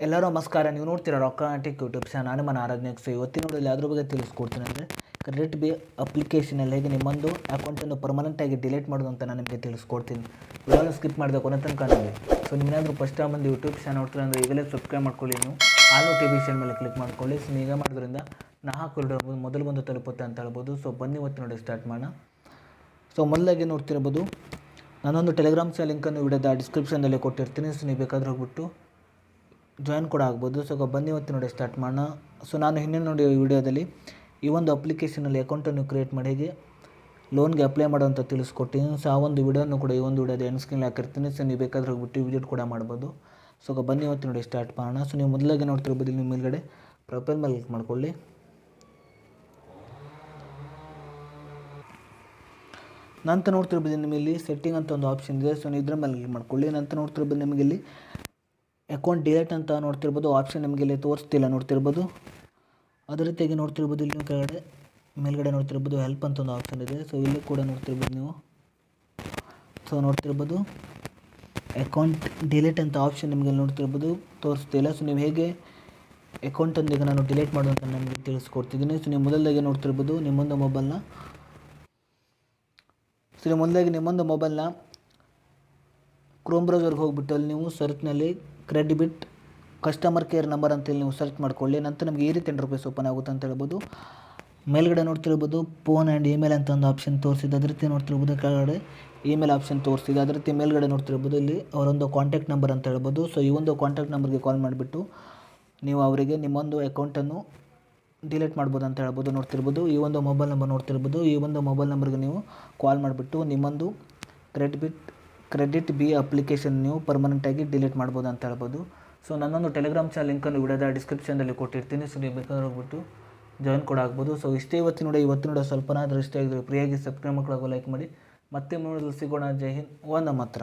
ಎಲ್ಲರೂ ನಮಸ್ಕಾರ. ನೀವು ನೋಡ್ತೀರಾ ರಾಕಾಟಿಕ್ ಯೂಟ್ಯೂಬ್ ಚಾನಲ್. ನಾನು ಮನ ಆರಾಧನೆ. ಸೊ ಇವತ್ತಿನ ನೋಡಲ್ಲಿ ಅದ್ರ ಬಗ್ಗೆ ತಿಳಿಸ್ಕೊಡ್ತೀನಿ. ಅಂದರೆ ಕ್ರೆಡಿಟ್ ಬಿ ಅಪ್ಲಿಕೇಶನಲ್ಲಿ ಹೇಗೆ ನಿಮ್ಮೊಂದು ಅಕೌಂಟನ್ನು ಪರ್ಮನೆಂಟಾಗಿ ಡಿಲೀಟ್ ಮಾಡೋದು ಅಂತ ನಾನು ನಿಮಗೆ ತಿಳಿಸ್ಕೊಡ್ತೀನಿ. ವಿಡಿಯೋನ ಸ್ಕಿಪ್ ಮಾಡಿದೆ ಕೊನೆ ತನಕ ನೋಡಿ. ಸೊ ನಿಮ್ಮನ್ನಾದರೂ ಫಸ್ಟ್ ಟೈಮ್ ಬಂದು ಯೂಟ್ಯೂಬ್ ಚಾನಲ್ ನೋಡ್ತೀರಾ ಅಂದರೆ ಈಗಲೇ ಸಬ್ಸ್ಕ್ರೈಬ್ ಮಾಡ್ಕೊಳ್ಳಿ. ನೀವು ಆಲ್ ನೋಟಿಫಿಕೇಷನ್ ಮೇಲೆ ಕ್ಲಿಕ್ ಮಾಡ್ಕೊಳ್ಳಿ. ಸೊ ಈಗ ಮಾಡೋದ್ರಿಂದ ನಾ ಹಾಕಿರೋ ಮೊದಲು ಬಂದು ತಲುಪುತ್ತೆ ಅಂತ ಹೇಳ್ಬೋದು. ಸೊ ಬನ್ನಿ ಇವತ್ತು ನೋಡಿ ಸ್ಟಾರ್ಟ್ ಮಾಡೋಣ. ಸೊ ಮೊದಲಾಗಿ ನೋಡ್ತಿರ್ಬೋದು, ನಾನೊಂದು ಟೆಲಿಗ್ರಾಮ್ ಲಿಂಕನ್ನು ವಿಡಿಯೋದ ಡಿಸ್ಕ್ರಿಪ್ಷನ್ನಲ್ಲಿ ಕೊಟ್ಟಿರ್ತೀನಿ. ಸೊ ನೀವು ಬೇಕಾದ್ರೆ ಹೋಗ್ಬಿಟ್ಟು ಜಾಯಿನ್ ಕೂಡ ಆಗ್ಬೋದು. ಸೊ ಬನ್ನಿ ಇವತ್ತು ನೋಡಿ ಸ್ಟಾರ್ಟ್ ಮಾಡೋಣ. ಸೊ ನಾನು ಹಿಂದೆ ನೋಡಿ ವಿಡಿಯೋದಲ್ಲಿ ಈ ಒಂದು ಅಪ್ಲಿಕೇಶನಲ್ಲಿ ಅಕೌಂಟನ್ನು ಕ್ರಿಯೇಟ್ ಮಾಡಿ ಹೇಗೆ ಲೋನ್ಗೆ ಅಪ್ಲೈ ಮಾಡೋ ಅಂತ ತಿಳಿಸ್ಕೊಡ್ತೀನಿ. ಸೊ ಆ ಒಂದು ವಿಡಿಯೋನು ಕೂಡ ಈ ಒಂದು ವಿಡಿಯೋದ ಎಂಡ್ ಸ್ಕ್ರೀನ್ ಹಾಕಿರ್ತೀನಿ. ಸೊ ನೀವು ಬೇಕಾದ್ರೆ ಹೋಗ್ಬಿಟ್ಟು ವಿಸಿಟ್ ಕೂಡ ಮಾಡ್ಬೋದು. ಸೊ ಬನ್ನಿ ಇವತ್ತು ನೋಡಿ ಸ್ಟಾರ್ಟ್ ಮಾಡೋಣ. ಸೊ ನೀವು ಮೊದಲಾಗಿ ನೋಡ್ತಿರ್ಬೋದು, ನಿಮ್ಮ ಮೇಲ್ಗಡೆ ಪ್ರೊಫೈಲ್ ಮೇಲೆ ಕ್ಲಿಕ್ ಮಾಡ್ಕೊಳ್ಳಿ. ನಂತರ ನೋಡ್ತಿರ್ಬೋದು ನಿಮಗೆ ಇಲ್ಲಿ ಸೆಟ್ಟಿಂಗ್ ಅಂತ ಒಂದು ಆಪ್ಷನ್ ಇದೆ. ಸೊ ನೀವು ಇದ್ರ ಮೇಲೆ ಕ್ಲಿಕ್ ಮಾಡ್ಕೊಳ್ಳಿ. ನಂತರ ನೋಡ್ತಿರ್ಬೋದು ನಿಮಗೆ ಇಲ್ಲಿ ಅಕೌಂಟ್ ಡಿಲೀಟ್ ಅಂತ ನೋಡ್ತಿರ್ಬೋದು, ಆಪ್ಷನ್ ನಿಮಗೆ ಇಲ್ಲಿ ತೋರಿಸ್ತಿಲ್ಲ ನೋಡ್ತಿರ್ಬೋದು. ಅದೇ ರೀತಿಯಾಗಿ ನೋಡ್ತಿರ್ಬೋದು ಇಲ್ಲಿ ಕೆಳಗಡೆ ಮೇಲ್ಗಡೆ ನೋಡ್ತಿರ್ಬೋದು ಹೆಲ್ಪ್ ಅಂತ ಒಂದು ಆಪ್ಷನ್ ಇದೆ. ಸೊ ಇಲ್ಲಿ ಕೂಡ ನೋಡ್ತಿರ್ಬೋದು ನೀವು. ಸೊ ನೋಡ್ತಿರ್ಬೋದು ಅಕೌಂಟ್ ಡಿಲೀಟ್ ಅಂತ ಆಪ್ಷನ್ ನಿಮಗೆ ನೋಡ್ತಿರ್ಬೋದು ತೋರಿಸ್ತಿಲ್ಲ. ಸೊ ನೀವು ಹೇಗೆ ಅಕೌಂಟೊಂದಿಗೆ ನಾನು ಡಿಲೀಟ್ ಮಾಡೋದು ಅಂತ ನಿಮಗೆ ತಿಳಿಸ್ಕೊಡ್ತಿದ್ದೀನಿ. ಸೊ ನೀವು ಮೊದಲಾಗಿ ನೋಡ್ತಿರ್ಬೋದು ನಿಮ್ಮೊಂದು ಮೊಬೈಲ್ನ ಕ್ರೋಮ್ ಬ್ರೌಸರ್ಗೆ ಹೋಗ್ಬಿಟ್ಟು ಅಲ್ಲಿ ನೀವು ಸರ್ಚ್ನಲ್ಲಿ ಕ್ರೆಡಿಟ್ ಕಸ್ಟಮರ್ ಕೇರ್ ನಂಬರ್ ಅಂತೇಳಿ ನೀವು ಸರ್ಚ್ ಮಾಡ್ಕೊಳ್ಳಿ. ನಂತರ ನಮಗೆ ಈ ರೀತಿ ಇಂಟರ್ಫೇಸ್ ಓಪನ್ ಆಗುತ್ತೆ ಅಂತ ಹೇಳ್ಬೋದು. ಮೇಲ್ಗಡೆ ನೋಡ್ತಿರ್ಬೋದು ಫೋನ್ ಆ್ಯಂಡ್ ಇಮೇಲ್ ಅಂತ ಒಂದು ಆಪ್ಷನ್ ತೋರಿಸಿದೆ. ಅದೇ ರೀತಿ ನೋಡ್ತಿರ್ಬೋದು ಕೆಳಗಡೆ ಇಮೇಲ್ ಆಪ್ಷನ್ ತೋರಿಸಿದೆ. ಅದೇ ರೀತಿ ಮೇಲ್ಗಡೆ ನೋಡ್ತಿರ್ಬೋದು ಇಲ್ಲಿ ಅವರೊಂದು ಕಾಂಟ್ಯಾಕ್ಟ್ ನಂಬರ್ ಅಂತ ಹೇಳ್ಬೋದು. ಸೊ ಈ ಒಂದು ಕಾಂಟ್ಯಾಕ್ಟ್ ನಂಬರ್ಗೆ ಕಾಲ್ ಮಾಡಿಬಿಟ್ಟು ನೀವು ಅವರಿಗೆ ನಿಮ್ಮೊಂದು ಅಕೌಂಟನ್ನು ಡಿಲೀಟ್ ಮಾಡ್ಬೋದು ಅಂತ ಹೇಳ್ಬೋದು. ನೋಡ್ತಿರ್ಬೋದು ಈ ಒಂದು ಮೊಬೈಲ್ ನಂಬರ್ ನೋಡ್ತಿರ್ಬೋದು. ಈ ಒಂದು ಮೊಬೈಲ್ ನಂಬರ್ಗೆ ನೀವು ಕಾಲ್ ಮಾಡಿಬಿಟ್ಟು ನಿಮ್ಮೊಂದು ಕ್ರೆಡಿಟ್ ಬಿ ಅಪ್ಲಿಕೇಶನ್ ನೀವು ಪರ್ಮನೆಂಟಾಗಿ ಡಿಲೀಟ್ ಮಾಡ್ಬೋದು ಅಂತ ಹೇಳ್ಬೋದು. ಸೊ ನನ್ನೊಂದು ಟೆಲಿಗ್ರಾಮ್ ಲಿಂಕನ್ನು ವಿಡಿಯೋದ ಡಿಸ್ಕ್ರಿಪ್ಷನಲ್ಲಿ ಕೊಟ್ಟಿರ್ತೀನಿ. ಸೊ ನೀವು ಬೇಕಾದ್ರೆ ಹೋಗ್ಬಿಟ್ಟು ಜಾಯಿನ್ ಕೂಡ ಆಗ್ಬೋದು. ಸೊ ಇಷ್ಟೇ ಇವತ್ತು ನೋಡಿ ಸ್ವಲ್ಪನಾದರೂ ಇಷ್ಟ ಆಗಿದ್ರೆ ಫ್ರೀಯಾಗಿ ಸಬ್ಸ್ಕ್ರೈಬ್ ಮಾಡ್ಕೊಳ್ಳೋ ಲೈಕ್ ಮಾಡಿ. ಮತ್ತೆ ನೋಡಲು ಸಿಗೋಣ. ಜೈ ಹಿಂದ್, ವಂದೇ ಮಾತರಂ.